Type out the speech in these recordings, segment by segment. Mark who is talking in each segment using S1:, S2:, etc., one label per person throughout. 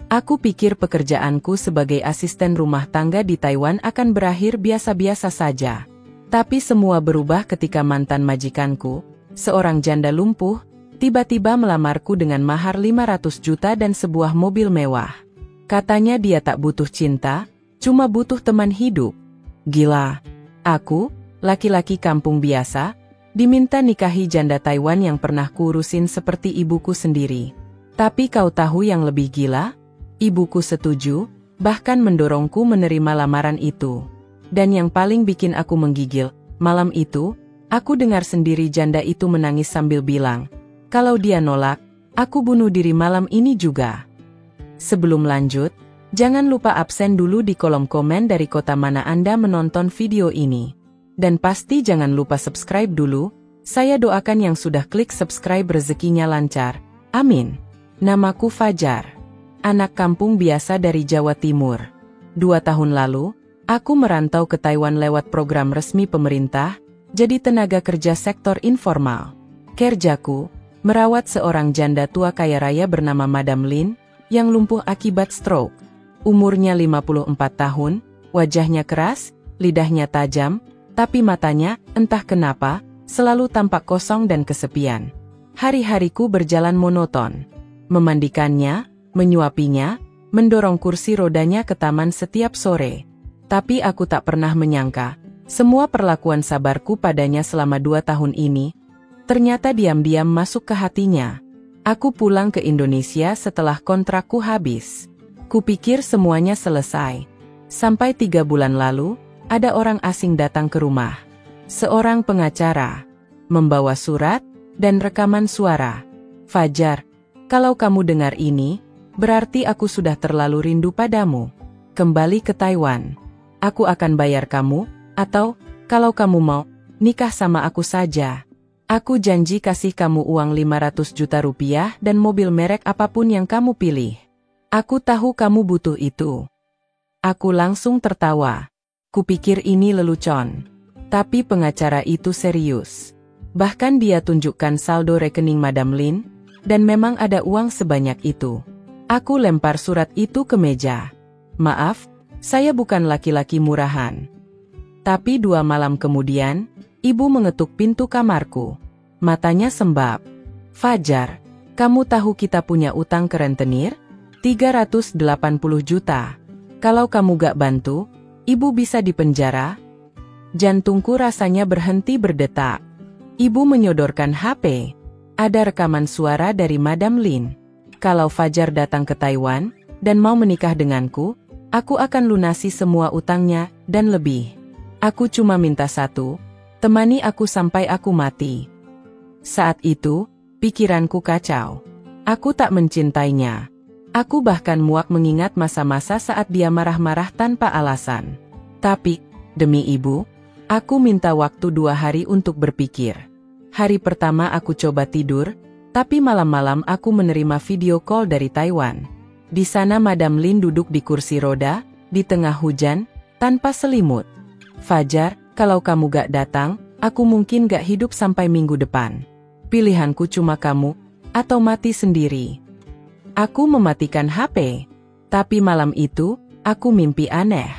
S1: Aku pikir pekerjaanku sebagai asisten rumah tangga di Taiwan akan berakhir biasa-biasa saja. Tapi semua berubah ketika mantan majikanku, seorang janda lumpuh, tiba-tiba melamarku dengan mahar 500 juta dan sebuah mobil mewah. Katanya dia tak butuh cinta, cuma butuh teman hidup. Gila. Aku, laki-laki kampung biasa, diminta nikahi janda Taiwan yang pernah kurusin seperti ibuku sendiri. Tapi kau tahu yang lebih gila? Ibuku setuju, bahkan mendorongku menerima lamaran itu. Dan yang paling bikin aku menggigil, malam itu, aku dengar sendiri janda itu menangis sambil bilang, kalau dia nolak, aku bunuh diri malam ini juga. Sebelum lanjut, jangan lupa absen dulu di kolom komen dari kota mana Anda menonton video ini. Dan pasti jangan lupa subscribe dulu, saya doakan yang sudah klik subscribe rezekinya lancar. Amin. Namaku Fajar. Anak kampung biasa dari Jawa Timur. 2 tahun lalu, aku merantau ke Taiwan lewat program resmi pemerintah, jadi tenaga kerja sektor informal. Kerjaku, merawat seorang janda tua kaya raya bernama Madam Lin, yang lumpuh akibat stroke. Umurnya 54 tahun, wajahnya keras, lidahnya tajam, tapi matanya, entah kenapa, selalu tampak kosong dan kesepian. Hari-hariku berjalan monoton. Memandikannya, menyuapinya, mendorong kursi rodanya ke taman setiap sore. Tapi aku tak pernah menyangka, semua perlakuan sabarku padanya selama 2 tahun ini, ternyata diam-diam masuk ke hatinya. Aku pulang ke Indonesia setelah kontrakku habis. Kupikir semuanya selesai. Sampai 3 bulan lalu, ada orang asing datang ke rumah. Seorang pengacara, membawa surat dan rekaman suara. Fajar, kalau kamu dengar ini, berarti aku sudah terlalu rindu padamu. Kembali ke Taiwan. Aku akan bayar kamu, atau, kalau kamu mau, nikah sama aku saja. Aku janji kasih kamu uang 500 juta rupiah dan mobil merek apapun yang kamu pilih. Aku tahu kamu butuh itu. Aku langsung tertawa. Kupikir ini lelucon. Tapi pengacara itu serius. Bahkan dia tunjukkan saldo rekening Madam Lin, dan memang ada uang sebanyak itu. Aku lempar surat itu ke meja. Maaf, saya bukan laki-laki murahan. Tapi 2 malam kemudian, ibu mengetuk pintu kamarku. Matanya sembab. Fajar, kamu tahu kita punya utang ke rentenir? 380 juta. Kalau kamu gak bantu, ibu bisa dipenjara. Jantungku rasanya berhenti berdetak. Ibu menyodorkan HP. Ada rekaman suara dari Madam Lin. Kalau Fajar datang ke Taiwan, dan mau menikah denganku, aku akan lunasi semua utangnya, dan lebih. Aku cuma minta satu, temani aku sampai aku mati. Saat itu, pikiranku kacau. Aku tak mencintainya. Aku bahkan muak mengingat masa-masa saat dia marah-marah tanpa alasan. Tapi, demi ibu, aku minta waktu 2 hari untuk berpikir. Hari pertama aku coba tidur, tapi malam-malam aku menerima video call dari Taiwan. Di sana Madam Lin duduk di kursi roda, di tengah hujan, tanpa selimut. Fajar, kalau kamu gak datang, aku mungkin gak hidup sampai minggu depan. Pilihanku cuma kamu, atau mati sendiri. Aku mematikan HP. Tapi malam itu, aku mimpi aneh.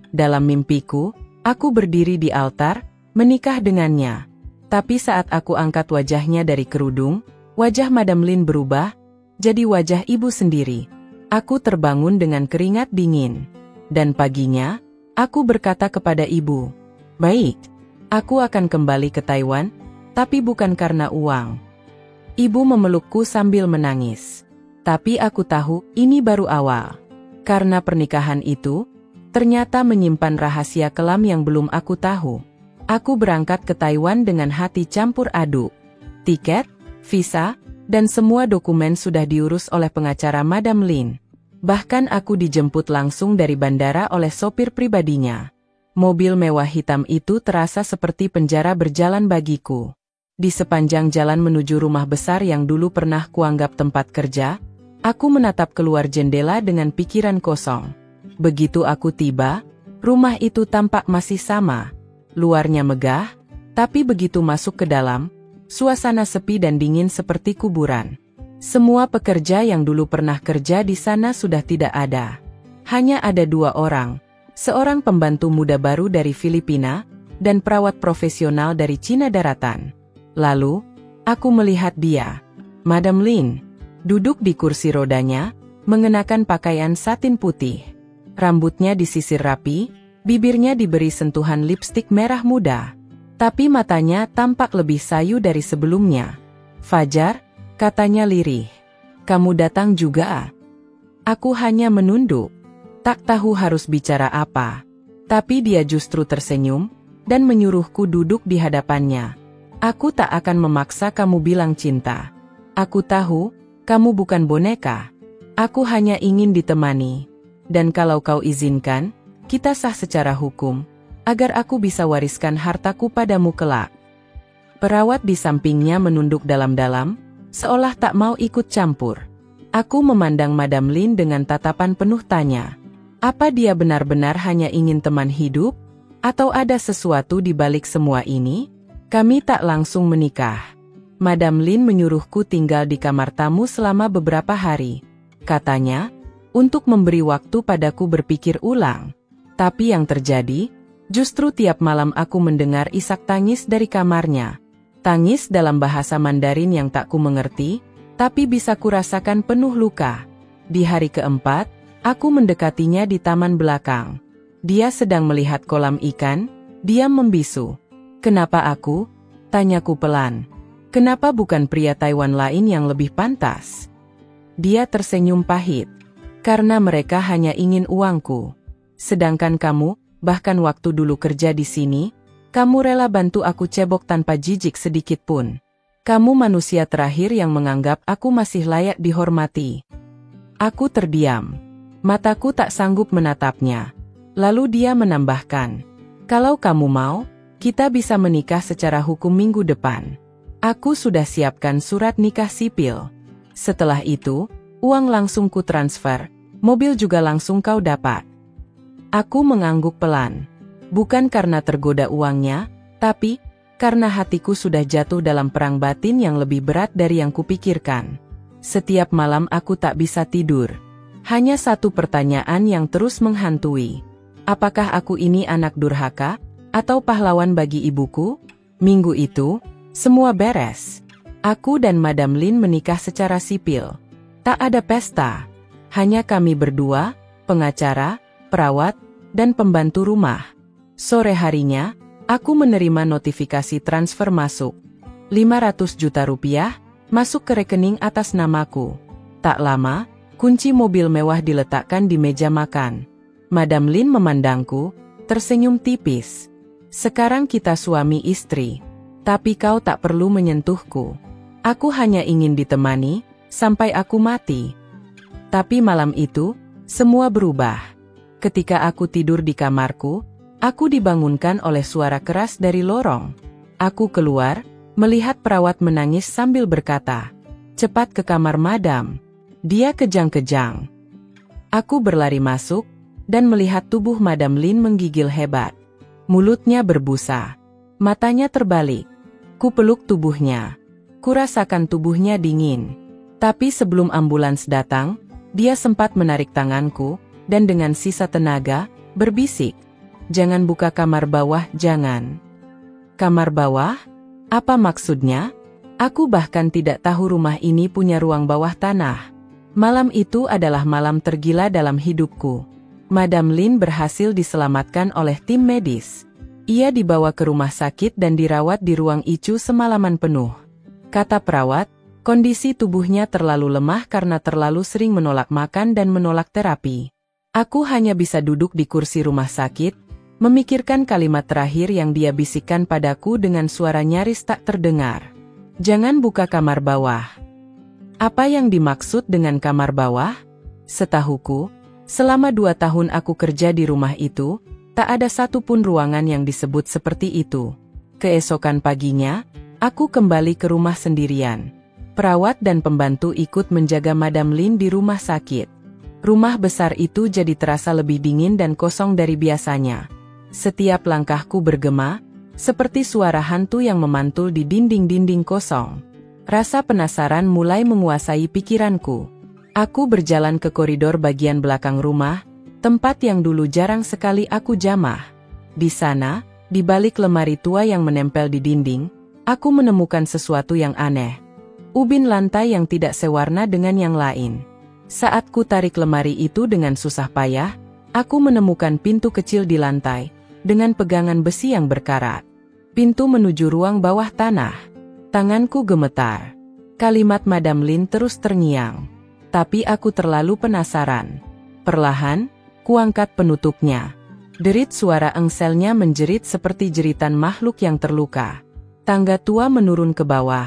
S1: Dalam mimpiku, aku berdiri di altar, menikah dengannya. Tapi saat aku angkat wajahnya dari kerudung, wajah Madam Lin berubah, jadi wajah ibu sendiri. Aku terbangun dengan keringat dingin. Dan paginya, aku berkata kepada ibu, baik, aku akan kembali ke Taiwan, tapi bukan karena uang. Ibu memelukku sambil menangis. Tapi aku tahu, ini baru awal. Karena pernikahan itu, ternyata menyimpan rahasia kelam yang belum aku tahu. Aku berangkat ke Taiwan dengan hati campur aduk. Tiket, visa, dan semua dokumen sudah diurus oleh pengacara Madam Lin. Bahkan aku dijemput langsung dari bandara oleh sopir pribadinya. Mobil mewah hitam itu terasa seperti penjara berjalan bagiku. Di sepanjang jalan menuju rumah besar yang dulu pernah kuanggap tempat kerja, aku menatap keluar jendela dengan pikiran kosong. Begitu aku tiba, rumah itu tampak masih sama. Luarnya megah, tapi begitu masuk ke dalam, suasana sepi dan dingin seperti kuburan. Semua pekerja yang dulu pernah kerja di sana sudah tidak ada. Hanya ada 2 orang, seorang pembantu muda baru dari Filipina, dan perawat profesional dari Cina Daratan. Lalu, aku melihat dia, Madam Lin, duduk di kursi rodanya, mengenakan pakaian satin putih. Rambutnya disisir rapi, bibirnya diberi sentuhan lipstik merah muda. Tapi matanya tampak lebih sayu dari sebelumnya. "Fajar," katanya lirih. "Kamu datang juga?" Aku hanya menunduk. Tak tahu harus bicara apa. Tapi dia justru tersenyum, dan menyuruhku duduk di hadapannya. "Aku tak akan memaksa kamu bilang cinta. Aku tahu, kamu bukan boneka. Aku hanya ingin ditemani. Dan kalau kau izinkan, kita sah secara hukum, agar aku bisa wariskan hartaku padamu kelak." Perawat di sampingnya menunduk dalam-dalam, seolah tak mau ikut campur. Aku memandang Madam Lin dengan tatapan penuh tanya. Apa dia benar-benar hanya ingin teman hidup? Atau ada sesuatu di balik semua ini? Kami tak langsung menikah. Madam Lin menyuruhku tinggal di kamar tamu selama beberapa hari. Katanya, untuk memberi waktu padaku berpikir ulang. Tapi yang terjadi, justru tiap malam aku mendengar isak tangis dari kamarnya. Tangis dalam bahasa Mandarin yang tak ku mengerti, tapi bisa kurasakan penuh luka. Di hari keempat, aku mendekatinya di taman belakang. Dia sedang melihat kolam ikan, diam membisu. "Kenapa aku?" tanyaku pelan. "Kenapa bukan pria Taiwan lain yang lebih pantas?" Dia tersenyum pahit. "Karena mereka hanya ingin uangku. Sedangkan kamu, bahkan waktu dulu kerja di sini, kamu rela bantu aku cebok tanpa jijik sedikit pun. Kamu manusia terakhir yang menganggap aku masih layak dihormati." Aku terdiam. Mataku tak sanggup menatapnya. Lalu dia menambahkan, "Kalau kamu mau, kita bisa menikah secara hukum minggu depan. Aku sudah siapkan surat nikah sipil. Setelah itu, uang langsung ku transfer, mobil juga langsung kau dapat." Aku mengangguk pelan. Bukan karena tergoda uangnya, tapi karena hatiku sudah jatuh dalam perang batin yang lebih berat dari yang kupikirkan. Setiap malam aku tak bisa tidur. Hanya satu pertanyaan yang terus menghantui. Apakah aku ini anak durhaka, atau pahlawan bagi ibuku? Minggu itu, semua beres. Aku dan Madam Lin menikah secara sipil. Tak ada pesta. Hanya kami berdua, pengacara, perawat, dan pembantu rumah. Sore harinya, aku menerima notifikasi transfer masuk. 500 juta rupiah, masuk ke rekening atas namaku. Tak lama, kunci mobil mewah diletakkan di meja makan. Madam Lin memandangku, tersenyum tipis. "Sekarang kita suami istri. Tapi kau tak perlu menyentuhku. Aku hanya ingin ditemani, sampai aku mati." Tapi malam itu, semua berubah. Ketika aku tidur di kamarku, aku dibangunkan oleh suara keras dari lorong. Aku keluar, melihat perawat menangis sambil berkata, "Cepat ke kamar Madam." Dia kejang-kejang. Aku berlari masuk, dan melihat tubuh Madam Lin menggigil hebat. Mulutnya berbusa. Matanya terbalik. Ku peluk tubuhnya. Kurasakan tubuhnya dingin. Tapi sebelum ambulans datang, dia sempat menarik tanganku, dan dengan sisa tenaga, berbisik, "Jangan buka kamar bawah, jangan." Kamar bawah? Apa maksudnya? Aku bahkan tidak tahu rumah ini punya ruang bawah tanah. Malam itu adalah malam tergila dalam hidupku. Madam Lin berhasil diselamatkan oleh tim medis. Ia dibawa ke rumah sakit dan dirawat di ruang ICU semalaman penuh. Kata perawat, kondisi tubuhnya terlalu lemah karena terlalu sering menolak makan dan menolak terapi. Aku hanya bisa duduk di kursi rumah sakit, memikirkan kalimat terakhir yang dia bisikkan padaku dengan suara nyaris tak terdengar. "Jangan buka kamar bawah." Apa yang dimaksud dengan kamar bawah? Setahuku, selama 2 tahun aku kerja di rumah itu, tak ada satupun ruangan yang disebut seperti itu. Keesokan paginya, aku kembali ke rumah sendirian. Perawat dan pembantu ikut menjaga Madam Lin di rumah sakit. Rumah besar itu jadi terasa lebih dingin dan kosong dari biasanya. Setiap langkahku bergema, seperti suara hantu yang memantul di dinding-dinding kosong. Rasa penasaran mulai menguasai pikiranku. Aku berjalan ke koridor bagian belakang rumah, tempat yang dulu jarang sekali aku jamah. Di sana, di balik lemari tua yang menempel di dinding, aku menemukan sesuatu yang aneh. Ubin lantai yang tidak sewarna dengan yang lain. Saat ku tarik lemari itu dengan susah payah, aku menemukan pintu kecil di lantai, dengan pegangan besi yang berkarat. Pintu menuju ruang bawah tanah. Tanganku gemetar. Kalimat Madam Lin terus terngiang. Tapi aku terlalu penasaran. Perlahan, kuangkat penutupnya. Derit suara engselnya menjerit seperti jeritan makhluk yang terluka. Tangga tua menurun ke bawah.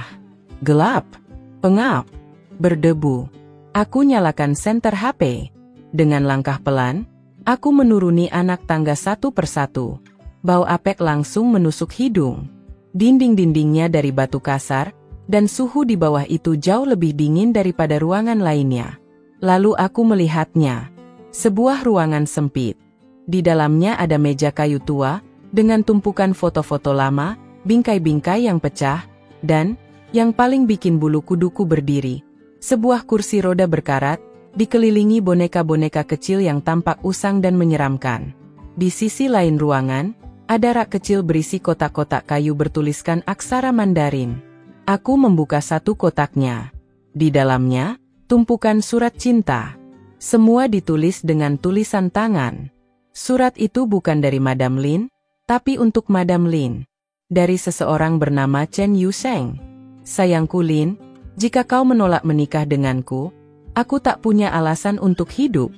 S1: Gelap. Pengap. Berdebu. Aku nyalakan senter HP. Dengan langkah pelan, aku menuruni anak tangga satu persatu. Bau apek langsung menusuk hidung. Dinding-dindingnya dari batu kasar, dan suhu di bawah itu jauh lebih dingin daripada ruangan lainnya. Lalu aku melihatnya. Sebuah ruangan sempit. Di dalamnya ada meja kayu tua, dengan tumpukan foto-foto lama, bingkai-bingkai yang pecah, dan, yang paling bikin bulu kuduku berdiri, sebuah kursi roda berkarat, dikelilingi boneka-boneka kecil yang tampak usang dan menyeramkan. Di sisi lain ruangan, ada rak kecil berisi kotak-kotak kayu bertuliskan aksara Mandarin. Aku membuka satu kotaknya. Di dalamnya, tumpukan surat cinta. Semua ditulis dengan tulisan tangan. Surat itu bukan dari Madam Lin, tapi untuk Madam Lin. Dari seseorang bernama Chen Yusheng. Sayangku Lin, jika kau menolak menikah denganku, aku tak punya alasan untuk hidup.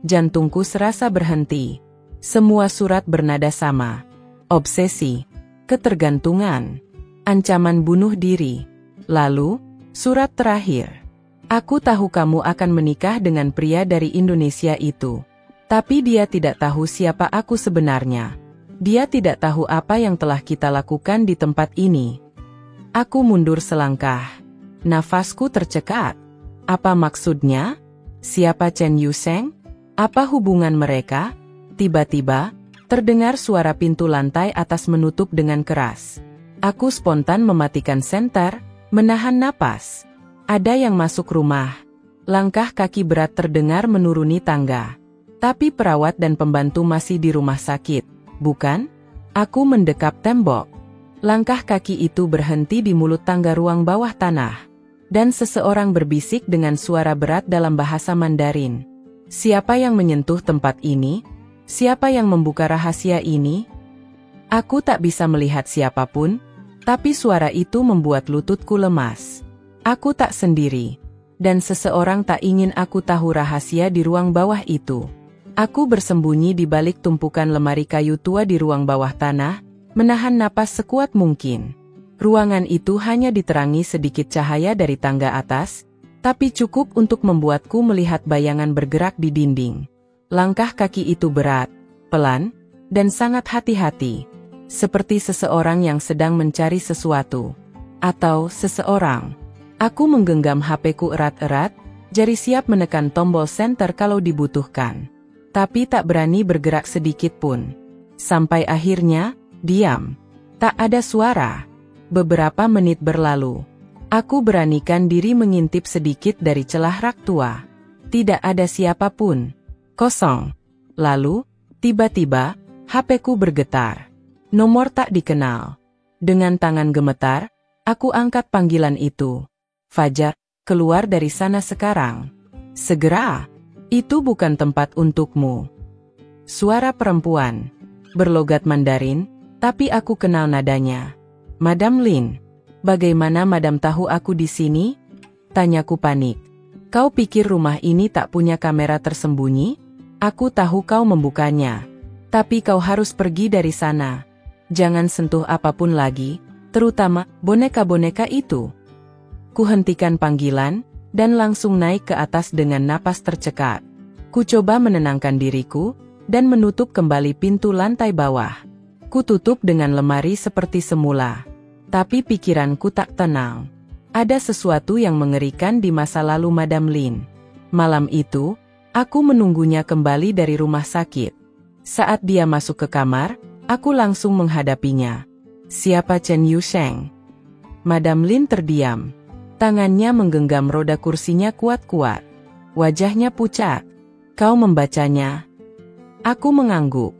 S1: Jantungku serasa berhenti. Semua surat bernada sama. Obsesi, ketergantungan, ancaman bunuh diri. Lalu, surat terakhir. Aku tahu kamu akan menikah dengan pria dari Indonesia itu. Tapi dia tidak tahu siapa aku sebenarnya. Dia tidak tahu apa yang telah kita lakukan di tempat ini. Aku mundur selangkah. Nafasku tercekat. Apa maksudnya? Siapa Chen Yusheng? Apa hubungan mereka? Tiba-tiba, terdengar suara pintu lantai atas menutup dengan keras. Aku spontan mematikan senter, menahan napas. Ada yang masuk rumah. Langkah kaki berat terdengar menuruni tangga. Tapi perawat dan pembantu masih di rumah sakit, bukan? Aku mendekap tembok. Langkah kaki itu berhenti di mulut tangga ruang bawah tanah. Dan seseorang berbisik dengan suara berat dalam bahasa Mandarin. Siapa yang menyentuh tempat ini? Siapa yang membuka rahasia ini? Aku tak bisa melihat siapapun, tapi suara itu membuat lututku lemas. Aku tak sendiri, dan seseorang tak ingin aku tahu rahasia di ruang bawah itu. Aku bersembunyi di balik tumpukan lemari kayu tua di ruang bawah tanah, menahan napas sekuat mungkin. Ruangan itu hanya diterangi sedikit cahaya dari tangga atas, tapi cukup untuk membuatku melihat bayangan bergerak di dinding. Langkah kaki itu berat, pelan, dan sangat hati-hati. Seperti seseorang yang sedang mencari sesuatu. Atau seseorang. Aku menggenggam HP-ku erat-erat, jari siap menekan tombol senter kalau dibutuhkan. Tapi tak berani bergerak sedikit pun. Sampai akhirnya, diam. Tak ada suara. Beberapa menit berlalu. Aku beranikan diri mengintip sedikit dari celah rak tua. Tidak ada siapapun. Kosong. Lalu, tiba-tiba, HP-ku bergetar. Nomor tak dikenal. Dengan tangan gemetar, aku angkat panggilan itu. Fajar, keluar dari sana sekarang. Segera. Itu bukan tempat untukmu. Suara perempuan. Berlogat Mandarin, tapi aku kenal nadanya. Madam Lin. Bagaimana Madam tahu aku di sini? Tanyaku panik. Kau pikir rumah ini tak punya kamera tersembunyi? Aku tahu kau membukanya. Tapi kau harus pergi dari sana. Jangan sentuh apapun lagi, terutama boneka-boneka itu. Kuhentikan panggilan, dan langsung naik ke atas dengan napas tercekat. Ku coba menenangkan diriku, dan menutup kembali pintu lantai bawah. Ku tutup dengan lemari seperti semula. Tapi pikiranku tak tenang. Ada sesuatu yang mengerikan di masa lalu Madam Lin. Malam itu, aku menunggunya kembali dari rumah sakit. Saat dia masuk ke kamar, aku langsung menghadapinya. Siapa Chen Yusheng? Madam Lin terdiam. Tangannya menggenggam roda kursinya kuat-kuat. Wajahnya pucat. Kau membacanya? Aku mengangguk.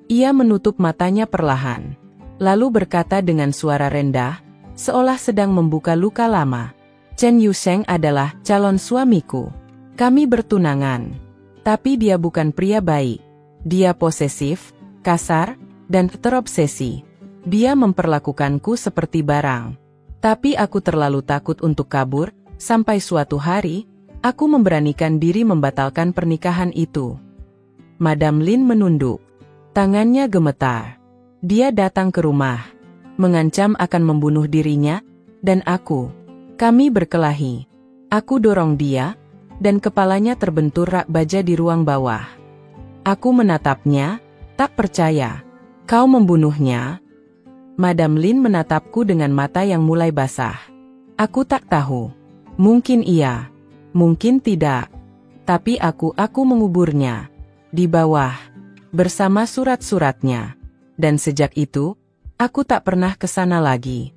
S1: Ia menutup matanya perlahan. Lalu berkata dengan suara rendah, seolah sedang membuka luka lama. Chen Yusheng adalah calon suamiku. Kami bertunangan. Tapi dia bukan pria baik. Dia posesif, kasar, dan terobsesi. Dia memperlakukanku seperti barang. Tapi aku terlalu takut untuk kabur, sampai suatu hari, aku memberanikan diri membatalkan pernikahan itu. Madam Lin menunduk. Tangannya gemetar. Dia datang ke rumah, mengancam akan membunuh dirinya, dan kami berkelahi. Aku dorong dia, dan kepalanya terbentur rak baja di ruang bawah. Aku menatapnya, tak percaya. Kau membunuhnya? Madam Lin menatapku dengan mata yang mulai basah. Aku tak tahu. Mungkin iya, mungkin tidak. Tapi aku menguburnya. Di bawah, bersama surat-suratnya. Dan sejak itu, aku tak pernah ke sana lagi.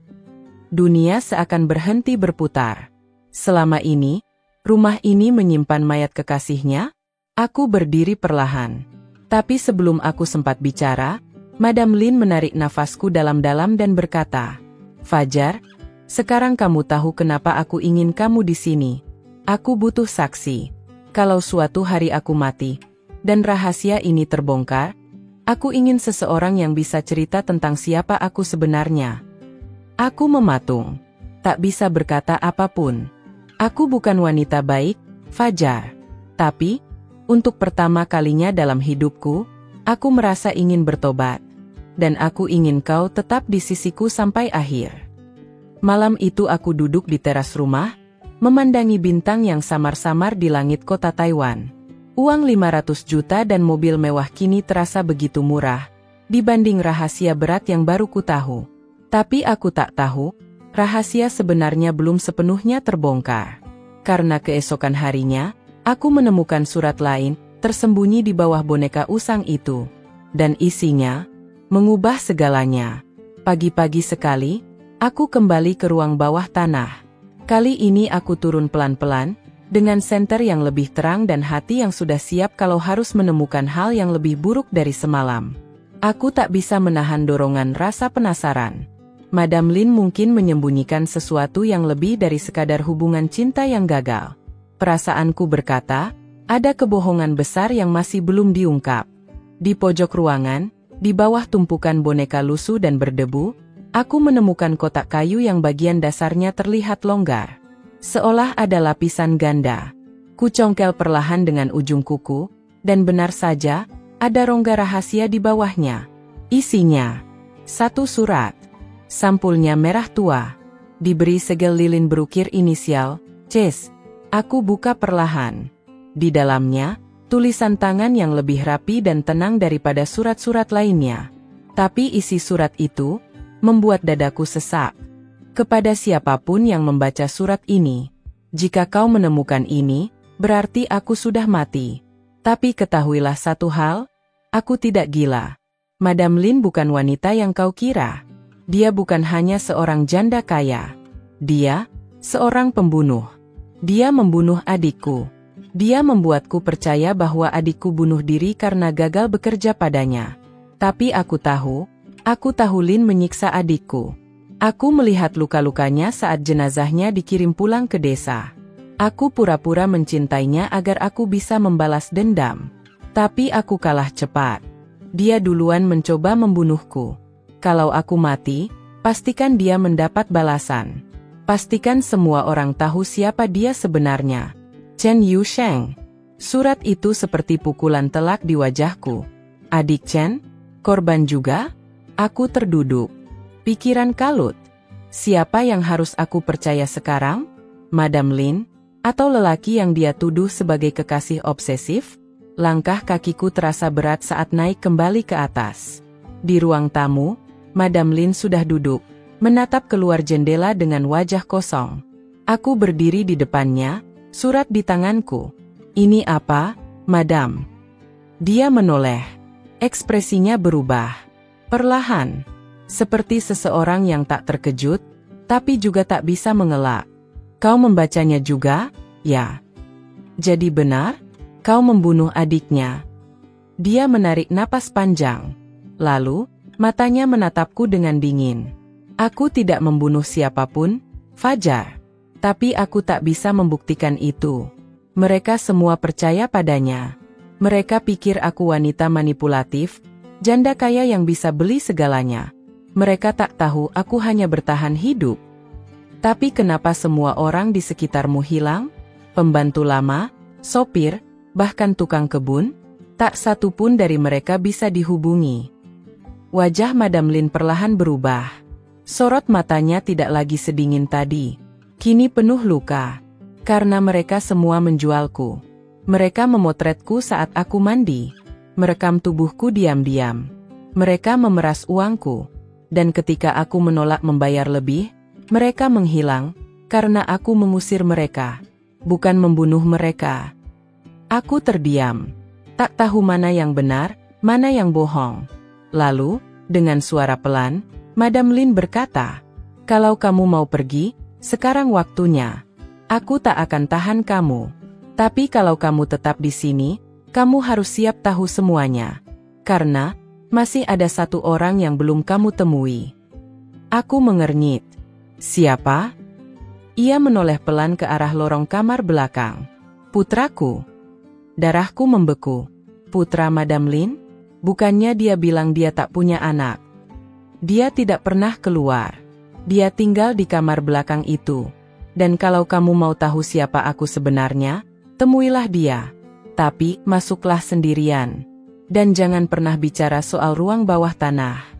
S1: Dunia seakan berhenti berputar. Selama ini, rumah ini menyimpan mayat kekasihnya. Aku berdiri perlahan. Tapi sebelum aku sempat bicara, Madam Lin menarik nafasku dalam-dalam dan berkata, Fajar, sekarang kamu tahu kenapa aku ingin kamu di sini. Aku butuh saksi. Kalau suatu hari aku mati, dan rahasia ini terbongkar, aku ingin seseorang yang bisa cerita tentang siapa aku sebenarnya. Aku mematung. Tak bisa berkata apapun. Aku bukan wanita baik, Fajar. Tapi, untuk pertama kalinya dalam hidupku, aku merasa ingin bertobat. Dan aku ingin kau tetap di sisiku sampai akhir. Malam itu aku duduk di teras rumah, memandangi bintang yang samar-samar di langit kota Taiwan. Uang 500 juta dan mobil mewah kini terasa begitu murah, dibanding rahasia berat yang baru ku tahu. Tapi aku tak tahu, rahasia sebenarnya belum sepenuhnya terbongkar. Karena keesokan harinya, aku menemukan surat lain, tersembunyi di bawah boneka usang itu. Dan isinya, mengubah segalanya. Pagi-pagi sekali, aku kembali ke ruang bawah tanah. Kali ini aku turun pelan-pelan, dengan senter yang lebih terang dan hati yang sudah siap kalau harus menemukan hal yang lebih buruk dari semalam. Aku tak bisa menahan dorongan rasa penasaran. Madam Lin mungkin menyembunyikan sesuatu yang lebih dari sekadar hubungan cinta yang gagal. Perasaanku berkata, ada kebohongan besar yang masih belum diungkap. Di pojok ruangan, di bawah tumpukan boneka lusuh dan berdebu, aku menemukan kotak kayu yang bagian dasarnya terlihat longgar. Seolah ada lapisan ganda. Ku congkel perlahan dengan ujung kuku, dan benar saja, ada rongga rahasia di bawahnya. Isinya, satu surat. Sampulnya merah tua. Diberi segel lilin berukir inisial, Ches. Aku buka perlahan. Di dalamnya, tulisan tangan yang lebih rapi dan tenang daripada surat-surat lainnya. Tapi isi surat itu membuat dadaku sesak. Kepada siapapun yang membaca surat ini, jika kau menemukan ini, berarti aku sudah mati. Tapi ketahuilah satu hal, aku tidak gila. Madam Lin bukan wanita yang kau kira. Dia bukan hanya seorang janda kaya. Dia seorang pembunuh. Dia membunuh adikku. Dia membuatku percaya bahwa adikku bunuh diri karena gagal bekerja padanya. Tapi aku tahu Lin menyiksa adikku. Aku melihat luka-lukanya saat jenazahnya dikirim pulang ke desa. Aku pura-pura mencintainya agar aku bisa membalas dendam. Tapi aku kalah cepat. Dia duluan mencoba membunuhku. Kalau aku mati, pastikan dia mendapat balasan. Pastikan semua orang tahu siapa dia sebenarnya. Chen Yusheng. Surat itu seperti pukulan telak di wajahku. Adik Chen? Korban juga? Aku terduduk. Pikiran kalut. Siapa yang harus aku percaya sekarang? Madam Lin? Atau lelaki yang dia tuduh sebagai kekasih obsesif? Langkah kakiku terasa berat saat naik kembali ke atas. Di ruang tamu, Madam Lin sudah duduk, menatap keluar jendela dengan wajah kosong. Aku berdiri di depannya, surat di tanganku. Ini apa, Madam? Dia menoleh. Ekspresinya berubah. Perlahan. Seperti seseorang yang tak terkejut, tapi juga tak bisa mengelak. Kau membacanya juga? Ya. Jadi benar? Kau membunuh adiknya. Dia menarik napas panjang. Lalu, matanya menatapku dengan dingin. Aku tidak membunuh siapapun, Fajar. Tapi aku tak bisa membuktikan itu. Mereka semua percaya padanya. Mereka pikir aku wanita manipulatif, janda kaya yang bisa beli segalanya. Mereka tak tahu aku hanya bertahan hidup. Tapi kenapa semua orang di sekitarmu hilang? Pembantu lama, sopir, bahkan tukang kebun? Tak satu pun dari mereka bisa dihubungi. Wajah Madam Lin perlahan berubah. Sorot matanya tidak lagi sedingin tadi. Kini penuh luka. Karena mereka semua menjualku. Mereka memotretku saat aku mandi. Merekam tubuhku diam-diam. Mereka memeras uangku. Dan ketika aku menolak membayar lebih, mereka menghilang, karena aku mengusir mereka. Bukan membunuh mereka. Aku terdiam. Tak tahu mana yang benar, mana yang bohong. Lalu, dengan suara pelan, Madam Lin berkata, "Kalau kamu mau pergi, sekarang waktunya. Aku tak akan tahan kamu. Tapi kalau kamu tetap di sini, kamu harus siap tahu semuanya. Karena, masih ada satu orang yang belum kamu temui." Aku mengernyit. Siapa? Ia menoleh pelan ke arah lorong kamar belakang. Putraku. Darahku membeku. Putra Madam Lin? Bukannya dia bilang dia tak punya anak. Dia tidak pernah keluar. Dia tinggal di kamar belakang itu. Dan kalau kamu mau tahu siapa aku sebenarnya, temuilah dia. Tapi, masuklah sendirian. Dan jangan pernah bicara soal ruang bawah tanah.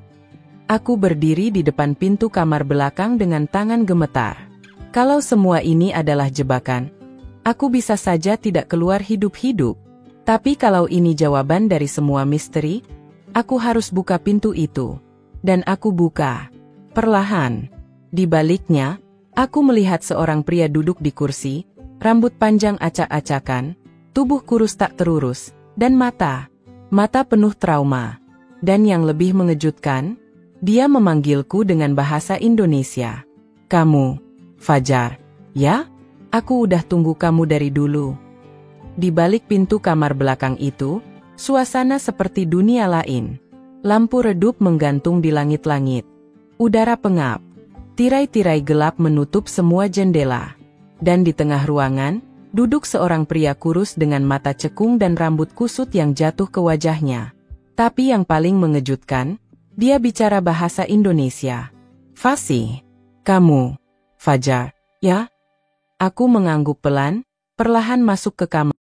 S1: Aku berdiri di depan pintu kamar belakang dengan tangan gemetar. Kalau semua ini adalah jebakan, aku bisa saja tidak keluar hidup-hidup. Tapi kalau ini jawaban dari semua misteri, aku harus buka pintu itu. Dan aku buka. Perlahan. Di baliknya, aku melihat seorang pria duduk di kursi, rambut panjang acak-acakan, tubuh kurus tak terurus, dan mata penuh trauma. Dan yang lebih mengejutkan, dia memanggilku dengan bahasa Indonesia. "Kamu, Fajar, ya? Aku udah tunggu kamu dari dulu." Di balik pintu kamar belakang itu, suasana seperti dunia lain. Lampu redup menggantung di langit-langit. Udara pengap. Tirai-tirai gelap menutup semua jendela. Dan di tengah ruangan, duduk seorang pria kurus dengan mata cekung dan rambut kusut yang jatuh ke wajahnya. Tapi yang paling mengejutkan, dia bicara bahasa Indonesia. "Fasih, kamu, Fajar, ya?" Aku mengangguk pelan, perlahan masuk ke kamar.